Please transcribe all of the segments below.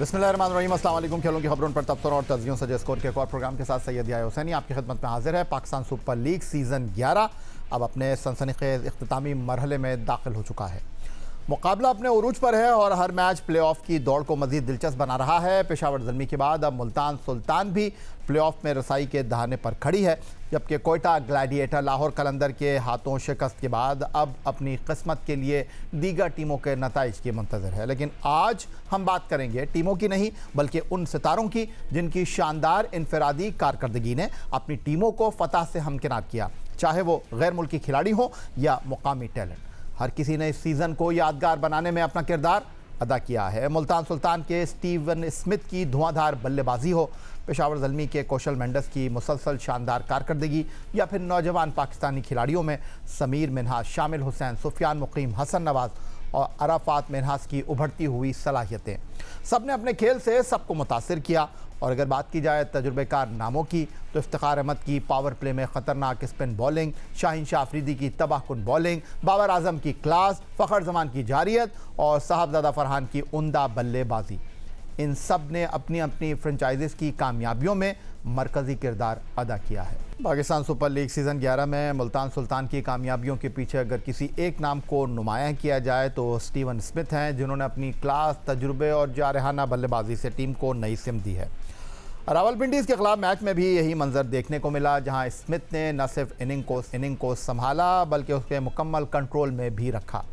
बिस्मिल्लाहिर्रहमानिर्रहीम, अस्सलाम वालेकुम। खेलों की खबरों पर तबसरा और तज्जियों से स्कोर के एक और प्रोग्राम के साथ सैयद याह्या हुसैनी आपकी खिदमत में हाजिर है। पाकिस्तान सुपर लीग सीज़न 11 अब अपने सनसनीखेज़ इख्तितामी मरहले में दाखिल हो चुका है। मुकाबला अपने उरूज पर है और हर मैच प्लेऑफ की दौड़ को मज़ीद दिलचस्प बना रहा है। पेशावर ज़ल्मी के बाद अब मुल्तान सुल्तान भी प्लेऑफ में रसाई के दहाने पर खड़ी है, जबकि कोयटा ग्लैडिएटर लाहौर कलंदर के हाथों शिकस्त के बाद अब अपनी किस्मत के लिए दीगर टीमों के नताइज की मुंतज़र है। लेकिन आज हम बात करेंगे टीमों की नहीं, बल्कि उन सितारों की जिनकी शानदार इनफरादी कारकर्दगी ने अपनी टीमों को फतह से हमकिनार किया, चाहे वो गैर मुल्की खिलाड़ी हो या मुकामी टैलेंट। हर किसी ने इस सीज़न को यादगार बनाने में अपना किरदार अदा किया है। मुल्तान सुल्तान के स्टीवन स्मिथ की धुआंधार बल्लेबाजी हो, पेशावर ज़ल्मी के कौशल मेंडस की मुसलसल शानदार कारकर्दगी, या फिर नौजवान पाकिस्तानी खिलाड़ियों में समीर मिन्हाज, शामिल हुसैन, सुफियान मुकीम, हसन नवाज़ और अराफात मिन्हाज की उभरती हुई सलाहियतें, सब ने अपने खेल से सबको मुतासिर किया। और अगर बात की जाए तजुर्बेकार नामों की, तो इफ्तिखार अहमद की पावर प्ले में ख़तरनाक स्पिन बॉलिंग, शाहीन शाह अफरीदी की तबाहकुन बॉलिंग, बाबर आजम की क्लास, फ़खर जमान की जारियत और साहबजादा फरहान की उम्दा बल्लेबाजी, इन सब ने अपनी अपनी फ्रेंचाइजीज़ की कामयाबियों में मरकज़ी किरदार अदा किया है। पाकिस्तान सुपर लीग सीज़न 11 में मुल्तान सुल्तान की कामयाबियों के पीछे अगर किसी एक नाम को नुमायां किया जाए तो स्टीवन स्मिथ हैं, जिन्होंने अपनी क्लास, तजुर्बे और जारहाना बल्लेबाजी से टीम को नई सिमत दी है। रावलपिंडीज़ के खिलाफ मैच में भी यही मंजर देखने को मिला, जहां स्मिथ ने न सिर्फ इनिंग को संभाला बल्कि उसके मुकम्मल कंट्रोल में भी रखा।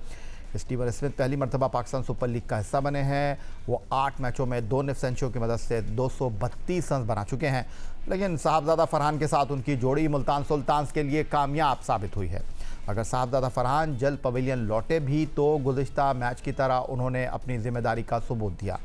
स्टीवन स्मिथ पहली मरतबा पाकिस्तान सुपर लीग का हिस्सा बने हैं। वो 8 मैचों में 2 निफ सेंचुरियों की मदद से 232 रन बना चुके हैं, लेकिन साहबजादा फरहान के साथ उनकी जोड़ी मुल्तान सुल्तान के लिए कामयाब साबित हुई है। अगर साहबजादा फरहान जल्द पवेलियन लौटे भी तो गुज़िश्ता मैच की तरह उन्होंने अपनी जिम्मेदारी का सबूत दिया।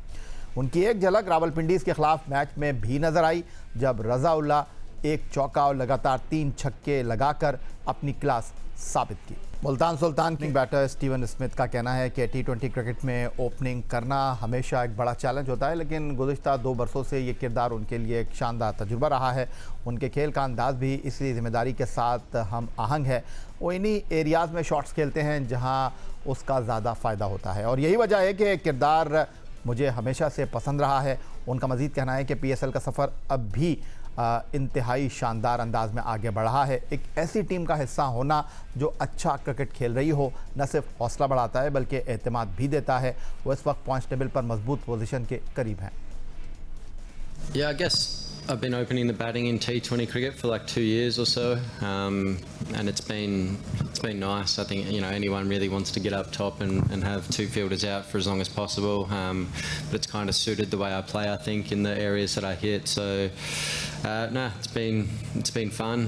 उनकी एक झलक रावलपिंडीज़ के खिलाफ मैच में भी नजर आई, जब रज़ाउल्लाह एक चौका और लगातार 3 छक्के लगाकर अपनी क्लास साबित की। मुल्तान सुल्तान के बैटर स्टीवन स्मिथ का कहना है कि T20 क्रिकेट में ओपनिंग करना हमेशा एक बड़ा चैलेंज होता है, लेकिन गुज़िश्ता 2 बरसों से ये किरदार उनके लिए एक शानदार तजुर्बा रहा है। उनके खेल का अंदाज़ भी इसी जिम्मेदारी के साथ हम आहंग है। वो इन्हीं एरियाज़ में शॉट्स खेलते हैं जहाँ उसका ज़्यादा फ़ायदा होता है, और यही वजह है कि किरदार मुझे हमेशा से पसंद रहा है। उनका मज़ीद कहना है कि PSL का सफ़र अब भी इंतहाई शानदार अंदाज में आगे बढ़ा है। एक ऐसी टीम का हिस्सा होना जो अच्छा क्रिकेट खेल रही हो, न सिर्फ हौसला बढ़ाता है बल्कि एतमाद भी देता है। वो इस वक्त पॉइंट्स टेबल पर मजबूत पोजीशन के करीब हैं। Yeah, I guess I've been opening the batting in T20 cricket for like 2 years or so, and it's been nice. I think anyone really wants to get up top and have 2 fielders out for as long as possible, but it's kind of suited the way I play, I think, in the areas that I hit. So no, it's been fun.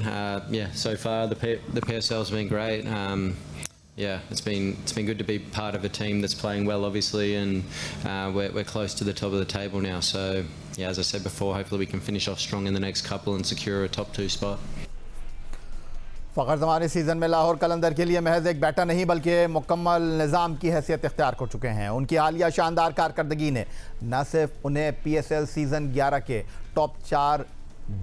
Yeah, so far the PSL's been great. Yeah, it's been good to be part of a team that's playing well, obviously, and we're close to the top of the table now. So yeah, as I said before, hopefully we can finish off strong in the next couple and secure a top 2 spot. Fakhar Zaman इस season में लाहौर कलंदर के लिए महज एक batter नहीं बल्कि मुकम्मल निज़ाम की हैसियत इख्तियार कर चुके हैं। उनकी हालिया शानदार कारकर्दगी ने न सिर्फ उन्हें PSL सीज़न 11 के टॉप 4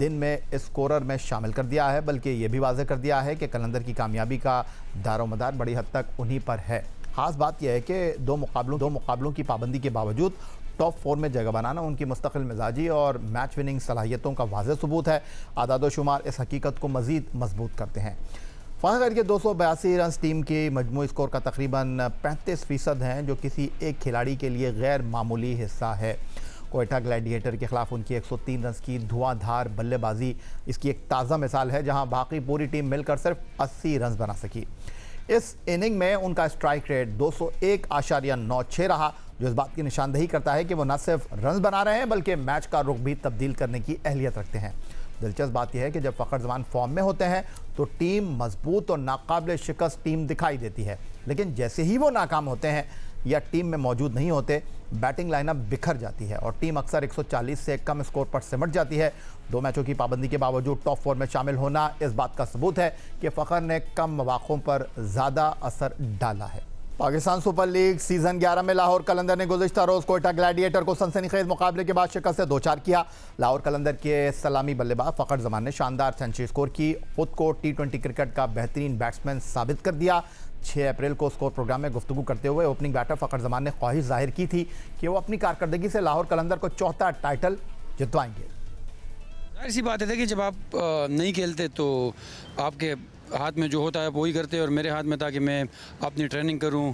दिन में स्कोरर में शामिल कर दिया है, बल्कि ये भी वाज़ेह कर दिया है कि कलंदर की कामयाबी का दारोमदार बड़ी हद तक उन्हीं पर है। ख़ास बात यह है कि दो मुकाबलों की पाबंदी के बावजूद टॉप 4 में जगह बनाना उनकी मुस्तकिल मिजाजी और मैच विनिंग सलाहियतों का वाज़ेह सबूत है। आदाद व शुमार इस हकीकत को मज़ीद मजबूत करते हैं। फ़खर के 282 रन टीम के मजमूई स्कोर का तकरीबन 35% हैं, जो किसी एक खिलाड़ी के लिए गैर मामूली हिस्सा है। कोयटा ग्लैडिएटर के खिलाफ उनकी 103 रन की धुआंधार बल्लेबाजी इसकी एक ताज़ा मिसाल है, जहां बाकी पूरी टीम मिलकर सिर्फ 80 रन बना सकी। इस इनिंग में उनका स्ट्राइक रेट 201.96 रहा, जो इस बात की निशानदही करता है कि वो न सिर्फ रन बना रहे हैं बल्कि मैच का रुख भी तब्दील करने की अहलियत रखते हैं। दिलचस्प बात यह है कि जब फ़खर जमान फॉर्म में होते हैं तो टीम मजबूत और नाकाबिल शिकस्त टीम दिखाई देती है, लेकिन जैसे ही वो नाकाम होते हैं या टीम में मौजूद नहीं होते, बैटिंग लाइनअप बिखर जाती है और टीम अक्सर 140 से कम स्कोर पर सिमट जाती है। 2 मैचों की पाबंदी के बावजूद टॉप 4 में शामिल होना इस बात का सबूत है कि फ़खर ने कम मौक़ों पर ज़्यादा असर डाला है। पाकिस्तान सुपर लीग सीज़न 11 में लाहौर कलंदर ने गुज़िश्ता रोज़ कोयटा ग्लैडिएटर को सनसनीखेज़ मुकाबले के बाद शिकस्त से 2-4 किया। लाहौर कलंदर के सलामी बल्लेबाज फ़खर जमान ने शानदार सेंचुरी स्कोर की, खुद को T20 क्रिकेट का बेहतरीन बैट्समैन साबित कर दिया। 6 अप्रैल को स्कोर प्रोग्राम में गुफ्तगू करते हुए ओपनिंग बैटर फ़खर जमान ने ख्वाहिश जाहिर की थी कि वो अपनी कारकर्दगी से लाहौर कलंदर को चौथा टाइटल जितवाएंगे। जाहिर सी बात है कि जब आप नहीं खेलते तो आपके हाथ में जो होता है वही करते और मेरे हाथ में था कि मैं अपनी ट्रेनिंग करूं,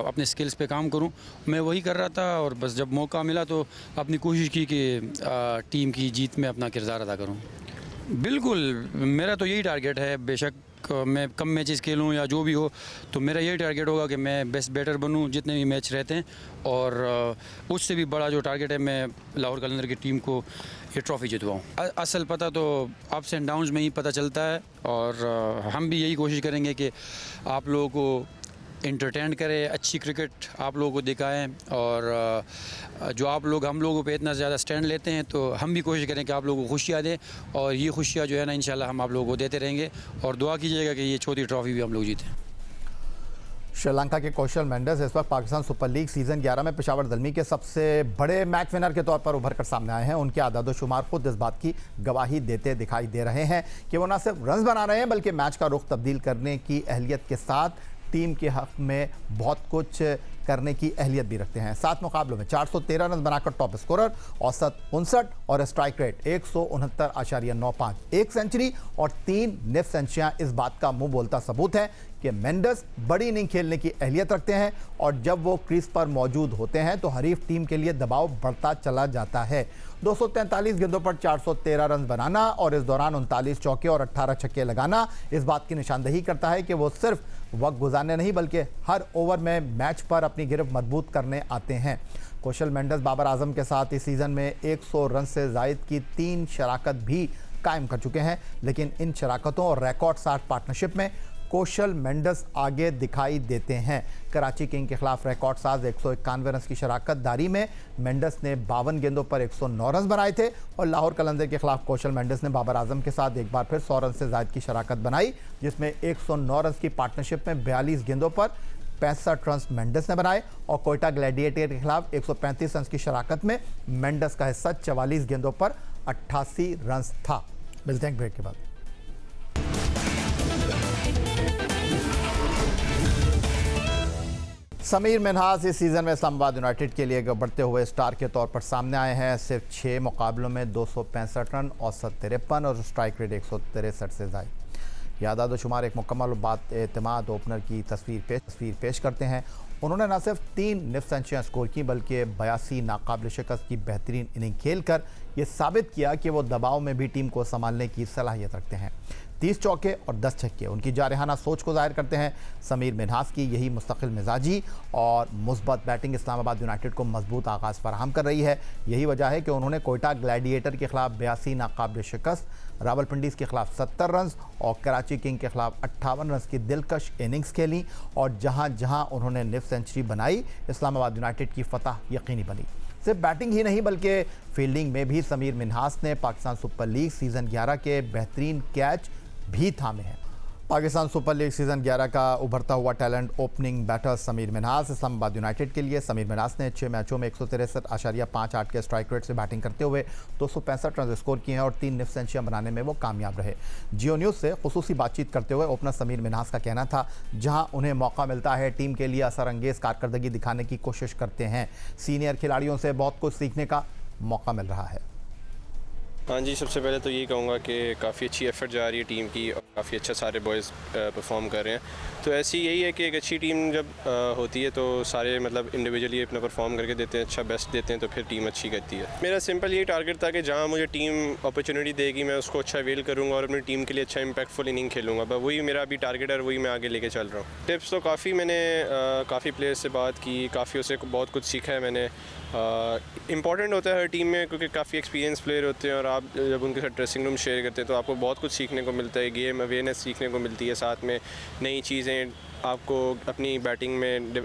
अपने स्किल्स पे काम करूं। मैं वही कर रहा था और बस जब मौका मिला तो अपनी कोशिश की कि टीम की जीत में अपना किरदार अदा करूं। बिल्कुल, मेरा तो यही टारगेट है। बेशक मैं कम मैचेस खेलूं या जो भी हो, तो मेरा यही टारगेट होगा कि मैं बेस्ट बैटर बनूं जितने भी मैच रहते हैं, और उससे भी बड़ा जो टारगेट है मैं लाहौर कलंदर की टीम को ये ट्रॉफ़ी जितवाऊं। असल पता तो अप्स एंड डाउन्स में ही पता चलता है, और हम भी यही कोशिश करेंगे कि आप लोगों को एंटरटेन करें, अच्छी क्रिकेट आप लोगों को दिखाएं, और जो आप लोग हम लोगों पे इतना ज़्यादा स्टैंड लेते हैं तो हम भी कोशिश करें कि आप लोगों को खुशियाँ दें, और ये खुशियाँ जो है ना इंशाल्लाह हम आप लोगों को देते रहेंगे, और दुआ कीजिएगा कि ये चौथी ट्रॉफ़ी भी हम लोग जीतें। श्रीलंका के कौशल मेंडिस इस वक्त पाकिस्तान सुपर लीग सीज़न 11 में पेशावर ज़ल्मी के सबसे बड़े मैच विनर के तौर पर उभर कर सामने आए हैं। उनके आदाद-ओ-शुमार खुद इस बात की गवाही देते दिखाई दे रहे हैं कि वो न सिर्फ रन बना रहे हैं बल्कि मैच का रुख तब्दील करने की अहलियत के साथ टीम के हक में बहुत कुछ करने की अहलियत भी रखते हैं। 7 मुकाबलों में 413 रन बनाकर टॉप स्कोरर, औसत 59 और स्ट्राइक रेट 169.95, 1 सेंचुरी और 3 निफ सेंचुरियां इस बात का मुंह बोलता सबूत है कि मेंडिस बड़ी इनिंग खेलने की अहलियत रखते हैं, और जब वो क्रीज पर मौजूद होते हैं तो हरीफ टीम के लिए दबाव बढ़ता चला जाता है। 243 गेंदों पर 413 रन बनाना और इस दौरान 39 चौके और 18 छक्के लगाना इस बात की निशानदेही करता है कि वो सिर्फ वक्त गुजारने नहीं बल्कि हर ओवर में मैच पर अपनी गिरफ्त मजबूत करने आते हैं। कौशल मेंडिस बाबर आजम के साथ इस सीज़न में 100 रन से जायद की 3 शराकत भी कायम कर चुके हैं, लेकिन इन शराकतों और रिकॉर्ड 60 पार्टनरशिप में कौशल मेंडिस आगे दिखाई देते हैं। कराची किंग के खिलाफ रिकॉर्ड साज 191 रन की शराकत दारी में मेंडिस ने 52 गेंदों पर 109 रन बनाए थे, और लाहौर कलंदर के खिलाफ कौशल मेंडिस ने बाबर आजम के साथ एक बार फिर 100 रन से जायद की शराकत बनाई, जिसमें 109 रन की पार्टनरशिप में 42 गेंदों पर 65 रन मेंडिस ने बनाए, और कोयटा ग्लैडिएटर के खिलाफ 135 रन की शराकत में मेंडिस का हिस्सा 44 गेंदों पर 88 रन था। मिलते हैं ब्रेक के बाद। समीर मिन्हास इस सीज़न में इस्लामाबाद यूनाइटेड के लिए बढ़ते हुए स्टार के तौर पर सामने आए हैं। सिर्फ 6 मुकाबलों में 265 रन, औसत 53 और स्ट्राइक रेट 163 से ज़ायद। यह आदाद-ओ-शुमार एक मुकम्मल बात एतमाद ओपनर की तस्वीर पेश करते हैं। उन्होंने न सिर्फ 3 निफ सेंचुरियाँ स्कोर की बल्कि 82 नाकाबिल शिकस्त की बेहतरीन इनिंग खेलकर ये साबित किया कि वो दबाव में भी टीम को संभालने की सलाहियत रखते हैं। 30 चौके और 10 छक्के उनकी जारहाना सोच को जाहिर करते हैं। समीर मिन्हास की यही मुस्तकिल मिजाजी और मुस्बत बैटिंग इस्लामाबाद यूनाइटेड को मजबूत आगाज़ फराहम कर रही है। यही वजह है कि उन्होंने कोयटा ग्लैडिएटर के खिलाफ 82 नाकाबिल शिकस्त, रावलपिंडीज़ के खिलाफ 70 रन और कराची किंग के खिलाफ 58 रन की दिलकश इनिंग्स खेली, और जहां जहां उन्होंने निफ सेंचुरी बनाई इस्लामाबाद यूनाइटेड की फतह यकीनी बनी। सिर्फ बैटिंग ही नहीं बल्कि फील्डिंग में भी समीर मिन्हास ने पाकिस्तान सुपर लीग सीज़न 11 के बेहतरीन कैच भी थामे हैं। पाकिस्तान सुपर लीग सीज़न 11 का उभरता हुआ talent opening batter Sameer Minhas Islamabad United के लिए। समीर मिन्हास ने 6 मैचों में 163.58 के स्ट्राइक रेट से बैटिंग करते हुए 265 रन स्कोर किए हैं और 3 निफ सेंचुरियां बनाने में वो कामयाब रहे। जियो न्यूज़ से खुसूसी बातचीत करते हुए ओपनर समीर मिन्हास का कहना था, जहां उन्हें मौका मिलता है टीम के लिए असरअंगेज़ कारकर्दगी दिखाने की कोशिश करते हैं। सीनियर खिलाड़ियों से बहुत कुछ सीखने का मौका मिल रहा है। हाँ जी, सबसे पहले तो यही कहूँगा कि काफ़ी अच्छी एफर्ट जा रही है टीम की और काफ़ी अच्छा सारे बॉयज़ परफॉर्म कर रहे हैं। तो ऐसी यही है कि एक अच्छी टीम जब होती है तो सारे मतलब इंडिविजुअली अपना परफॉर्म करके देते हैं, अच्छा बेस्ट देते हैं, तो फिर टीम अच्छी करती है। मेरा सिंपल यही टारगेट था कि जहाँ मुझे टीम अपॉर्चुनिटी देगी मैं उसको अच्छा वेल करूँगा और अपनी टीम के लिए अच्छा इंपैक्टफुल इनिंग खेलूँगा। बस वही मेरा अभी टारगेट है और वही मैं आगे लेके चल रहा हूँ। टिप्स तो काफ़ी मैंने काफ़ी प्लेयर्स से बात की, काफ़ी उससे बहुत कुछ सीखा है मैंने। इम्पॉर्टेंट होता है हर टीम में क्योंकि काफ़ी एक्सपीरियंस प्लेयर होते हैं और आप जब उनके साथ ड्रेसिंग रूम शेयर करते हैं तो आपको बहुत कुछ सीखने को मिलता है। गेम अवेयरनेस सीखने को मिलती है, साथ में नई चीज़ें आपको अपनी बैटिंग में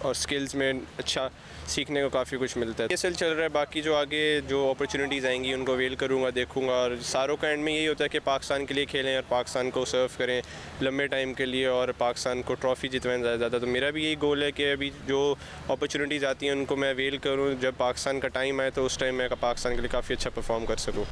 और स्किल्स में अच्छा सीखने को काफ़ी कुछ मिलता है। ESL चल रहा है, बाकी जो आगे जो अपॉर्चुनिटीज़ आएंगी उनको वेल करूँगा, देखूँगा। और सारों का एंड में यही होता है कि पाकिस्तान के लिए खेलें और पाकिस्तान को सर्व करें लंबे टाइम के लिए और पाकिस्तान को ट्रॉफ़ी जितवाएं ज़्यादा ज़्यादा। तो मेरा भी यही गोल है कि अभी जो अपॉर्चुनिटीज़ आती हैं उनको मैं वेल करूँ, जब पाकिस्तान का टाइम आए तो उस टाइम मैं पाकिस्तान के लिए काफ़ी अच्छा परफॉर्म कर सकूँ।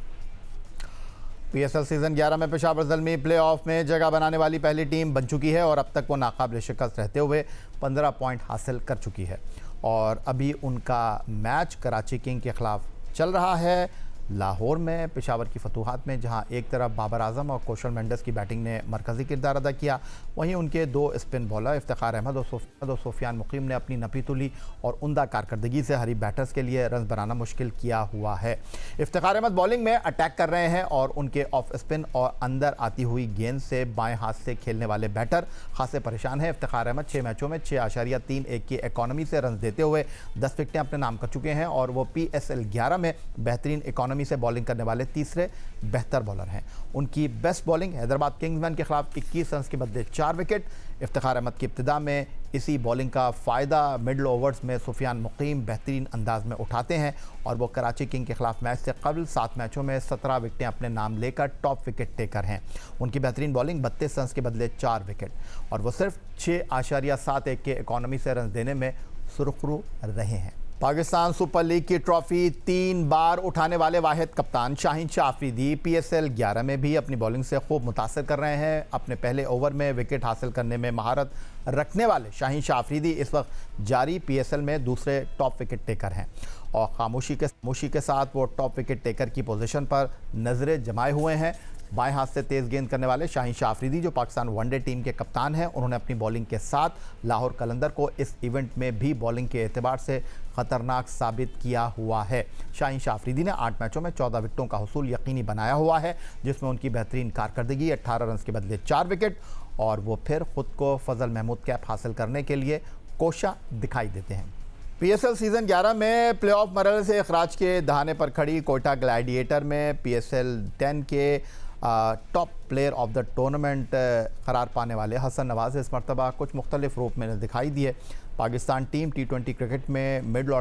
पीएसएल सीजन 11 में पेशावर ज़ल्मी प्लेऑफ में जगह बनाने वाली पहली टीम बन चुकी है और अब तक वो नाकाबिल शिकस्त रहते हुए 15 पॉइंट हासिल कर चुकी है और अभी उनका मैच कराची किंग के खिलाफ चल रहा है लाहौर में पेशावर की फतूहात में, जहां एक तरफ बाबर आजम और कौशल मेंडस की बैटिंग ने मरकज़ी किरदार अदा किया, वहीं उनके दो स्पिन बॉलर इफ्तिखार अहमद और सुफियान मुकीम ने अपनी नपी तुली और उम्दा कारकर्दगी से हरी बैटर्स के लिए रन बनाना मुश्किल किया हुआ है। इफ्तिखार अहमद बॉलिंग में अटैक कर रहे हैं और उनके ऑफ स्पिन और अंदर आती हुई गेंद से बाएँ हाथ से खेलने वाले बैटर खासे परेशान हैं। इफ्तिखार अहमद 6 मैचों में 6.31 की इकॉनमी से रन देते हुए 10 विकेटें अपने नाम कर चुके हैं और वो PSL 11 में बेहतरीन इकॉनमी से बॉलिंग करने वाले तीसरे बेहतर बॉलर हैं। उनकी बेस्ट बॉलिंग हैदराबाद किंग्समैन के खिलाफ 21 रन के बदले 4 विकेट। इफ्तिखार अहमद की इब्तिदा में इसी बॉलिंग का फ़ायदा मिडल ओवर्स में सुफियान मुकीम बेहतरीन अंदाज में उठाते हैं और वो कराची किंग के खिलाफ मैच से कबल 7 मैचों में 17 विकेटें अपने नाम लेकर टॉप विकेट टेकर हैं। उनकी बेहतरीन बॉलिंग 32 रन के बदले 4 विकेट और वो सिर्फ 6.71 के इकॉनमी से रन देने में सुरखरू रहे हैं। पाकिस्तान सुपर लीग की ट्रॉफी 3 बार उठाने वाले वाहिद कप्तान शाहीन शाह अफरीदी PSL 11 में भी अपनी बॉलिंग से खूब मुतासर कर रहे हैं। अपने पहले ओवर में विकेट हासिल करने में महारत रखने वाले शाहीन शाह अफरीदी इस वक्त जारी PSL में दूसरे टॉप विकेट टेकर हैं और खामोशी के साथ वो टॉप विकेट टेकर की पोजीशन पर नज़रें जमाए हुए हैं। बाएं हाथ से तेज़ गेंद करने वाले शाहीन शाह अफरीदी जो पाकिस्तान वनडे टीम के कप्तान हैं, उन्होंने अपनी बॉलिंग के साथ लाहौर कलंदर को इस इवेंट में भी बॉलिंग के एतबार से ख़तरनाक साबित किया हुआ है। शाहीन शाह अफरीदी ने 8 मैचों में 14 विकेटों का हुसूल यकीनी बनाया हुआ है, जिसमें उनकी बेहतरीन कारकर्दगी 18 रन के बदले 4 विकेट और वो फिर ख़ुद को फजल महमूद कैप हासिल करने के लिए कोशा दिखाई देते हैं। PSL सीज़न 11 में प्लेऑफ मरहले से अखराज के दहाने पर खड़ी कोयटा ग्लैडिएटर में PSL 10 के top player of the tournament करार पाने वाले हसन नवाज़ इस मरतबा कुछ मुख्तलिफ रूप में दिखाई दिए। पाकिस्तान टीम T20 क्रिकेट में मिडल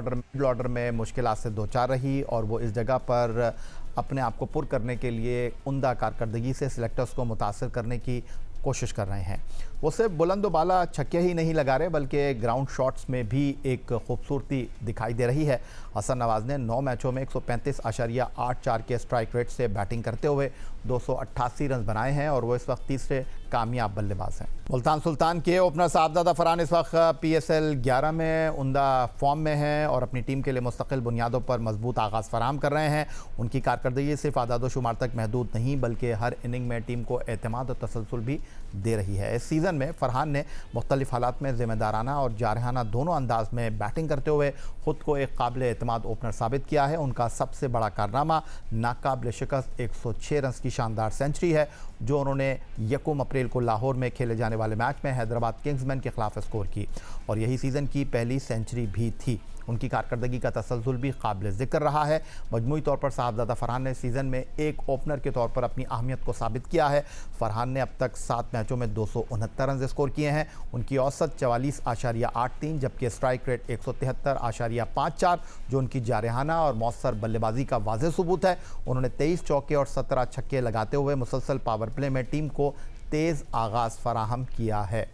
ऑर्डर में मुश्किलात से दो चार रही और वो इस जगह पर अपने आप को पुर करने के लिए उम्दा कारकर्दगी से सिलेक्टर्स को मुतासर करने की कोशिश कर रहे हैं। वो सिर्फ बुलंद बाला छक्के ही नहीं लगा रहे बल्कि ग्राउंड शॉट्स में भी एक खूबसूरती दिखाई दे रही है। हसन नवाज़ ने 9 मैचों में 135.84 के स्ट्राइक रेट से बैटिंग करते हुए 288 रन बनाए हैं और वो इस वक्त तीसरे कामयाब बल्लेबाज हैं। मुल्तान सुल्तान के ओपनर साहबजादा फरहान इस वक्त PSL 11 में उम्दा फॉर्म में हैं और अपनी टीम के लिए मुस्तकिल बुनियादों पर मजबूत आगाज़ फराहम कर रहे हैं। उनकी कारकर्दगी सिर्फ आदाद शुमार तक महदूद नहीं बल्कि हर इनिंग में टीम को एतमाद और तसलसल भी दे रही है। इस सीज़न में फरहान ने मुख्तलिफ हालात में ज़िम्मेदाराना और जारहाना दोनों अंदाज में बैटिंग करते हुए ख़ुद को एक काबिल एतमाद ओपनर साबित किया है। उनका सबसे बड़ा कारनामा नाकाबिल शिकस्त 106 रन की शानदार सेंचुरी है जो उन्होंने 1 अप्रैल को लाहौर में खेले जाने वाले मैच में हैदराबाद किंग्समैन के खिलाफ स्कोर की और यही सीज़न की पहली सेंचुरी भी थी। उनकी कारकर्दगी का तसलसल भी काबिल ज़िक्र रहा है। मजमूई तौर पर साहबजादा फरहान ने सीज़न में एक ओपनर के तौर पर अपनी अहमियत को साबित किया है। फरहान ने अब तक 7 मैचों में 269 रन स्कोर किए हैं। उनकी औसत 44.83 जबकि स्ट्राइक रेट 173.54 जो उनकी जारहाना और मौसर बल्लेबाजी का वाज़ेह सबूत है। उन्होंने 23 चौके और 17 छक्के लगाते हुए मुसलसल पावर प्ले में टीम को तेज़ आगाज़ फराहम किया है।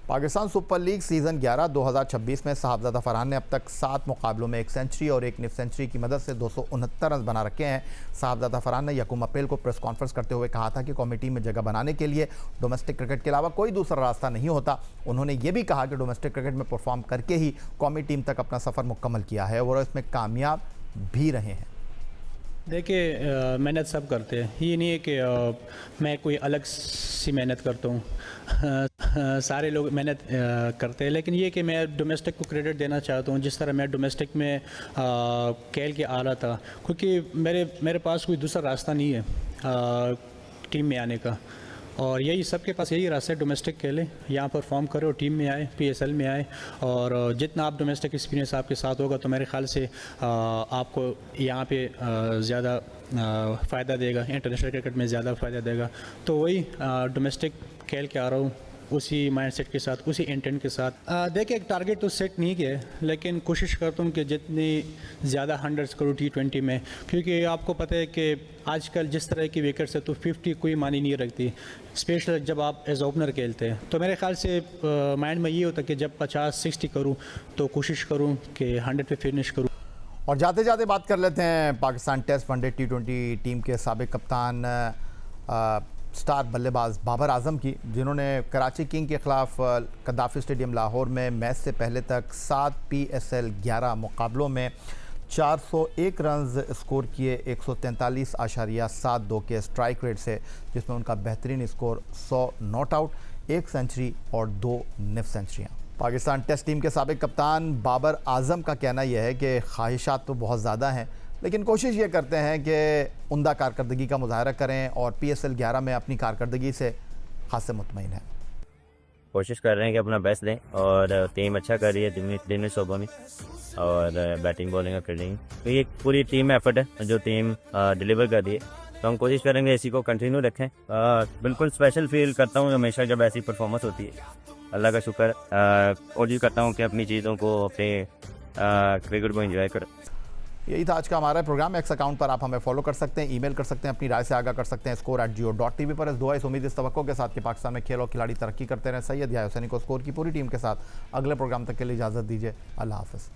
पाकिस्तान सुपर लीग सीज़न 11 2026 में साहबजादा फरहान ने अब तक 7 मुकाबलों में 1 सेंचुरी और 1 निफ सेंचुरी की मदद से 269 रन बना रखे हैं। साहबजादा फरहान ने 1 अप्रैल को प्रेस कॉन्फ्रेंस करते हुए कहा था कि कौमी टीम में जगह बनाने के लिए डोमेस्टिक क्रिकेट के अलावा कोई दूसरा रास्ता नहीं होता। उन्होंने ये भी कहा कि डोमेस्टिक क्रिकेट में परफॉर्म करके ही कौमी टीम तक अपना सफ़र मुकम्मल किया है और इसमें कामयाब भी रहे हैं। देखिए मेहनत सब करते हैं, ये नहीं है कि मैं कोई अलग सी मेहनत करता हूँ। सारे लोग मेहनत करते हैं, लेकिन ये कि मैं डोमेस्टिक को क्रेडिट देना चाहता हूँ। जिस तरह मैं डोमेस्टिक में खेल के आ रहा था, क्योंकि मेरे पास कोई दूसरा रास्ता नहीं है टीम में आने का और यही सबके पास यही रास्ता है, डोमेस्टिक खेलें, यहाँ परफॉर्म करें और टीम में आए, PSL में आए और जितना आप डोमेस्टिक एक्सपीरियंस आपके साथ होगा तो मेरे ख्याल से आपको यहाँ पे ज़्यादा फ़ायदा देगा, इंटरनेशनल क्रिकेट में ज़्यादा फ़ायदा देगा। तो वही डोमेस्टिक खेल के आ रहा हूँ उसी माइंडसेट के साथ, उसी इंटेंट के साथ। देखिए एक टारगेट तो सेट नहीं किया है, लेकिन कोशिश करता हूँ कि जितनी ज़्यादा 100 करूँ T20 में, क्योंकि आपको पता है कि आजकल जिस तरह की विकेट्स है तो 50 कोई मानी नहीं रखती, स्पेशल जब आप एज ओपनर खेलते हैं। तो मेरे ख्याल से माइंड में ये होता है कि जब 50-60 करूँ तो कोशिश करूँ कि 100 पे फिनिश करूँ। और जाते जाते बात कर लेते हैं Pakistan test one day T20 team के साबिक कप्तान स्टार बल्लेबाज बाबर आजम की, जिन्होंने कराची किंग के खिलाफ कद्दाफी स्टेडियम लाहौर में मैच से पहले तक 7 PSL 11 मुकाबलों में 401 रन्स स्कोर किए 143.72 के स्ट्राइक रेट से, जिसमें उनका बेहतरीन स्कोर 100 नॉट आउट, 1 सेंचुरी और 2 निफ सेंचुरियाँ। पाकिस्तान टेस्ट टीम के साबिक कप्तान बाबर आजम का कहना यह है कि ख्वाहिशात तो बहुत ज़्यादा हैं, लेकिन कोशिश ये करते हैं कि उम्दा कारकर्दगी का मुजाहरा करें और PSL 11 में अपनी कारकर्दगी से खासे मुतमईन हैं। कोशिश कर रहे हैं कि अपना बेस्ट दें और टीम अच्छा कर रही है दिन शोबों में और बैटिंग बॉलिंग कर रही है, तो ये पूरी टीम एफर्ट है जो टीम डिलीवर कर रही है, तो हम कोशिश करेंगे इसी को कंटिन्यू रखें। बिल्कुल स्पेशल फील करता हूँ हमेशा जब ऐसी परफॉर्मेंस होती है, अल्लाह का शुक्र। कोशिश करता हूँ कि अपनी चीज़ों को अपने क्रिकेट को एंजॉय करें। यही था आज का हमारा प्रोग्राम। एक्स अकाउंट पर आप हमें फॉलो कर सकते हैं, ईमेल कर सकते हैं, अपनी राय से आगाह कर सकते हैं score@geo.tv पर। इस दुआ इस उम्मीद इस तवक्को के साथ कि पाकिस्तान में खेल और खिलाड़ी तरक्की करते रहें। सैयद याह्या हुसैनी को स्कोर की पूरी टीम के साथ अगले प्रोग्राम तक के लिए इजाज़त दीजिए। अल्लाह हाफ़िज़।